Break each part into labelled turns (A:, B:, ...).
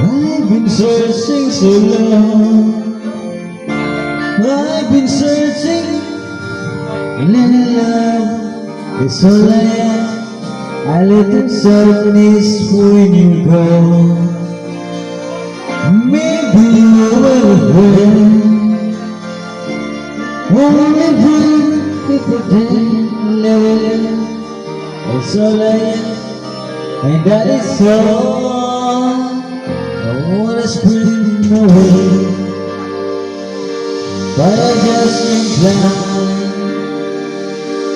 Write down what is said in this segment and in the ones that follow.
A: I've been searching so long. I've been searching, and love is all I am. I let the darkness when you go. Maybe you will friend. Only one people pretend. It's all I am, and that is all. I wanna scream away, but I just can't climb.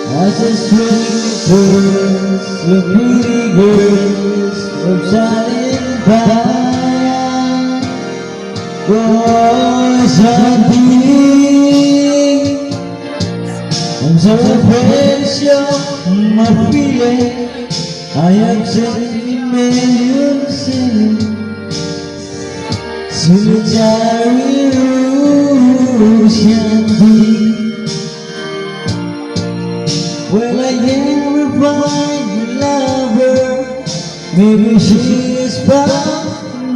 A: I just dream girls, the pretty girls of shining by. Boys are big, I'm so precious, my feeling. I have seen millions sing solitary ocean deep. Will I ever find a lover? Maybe she is found.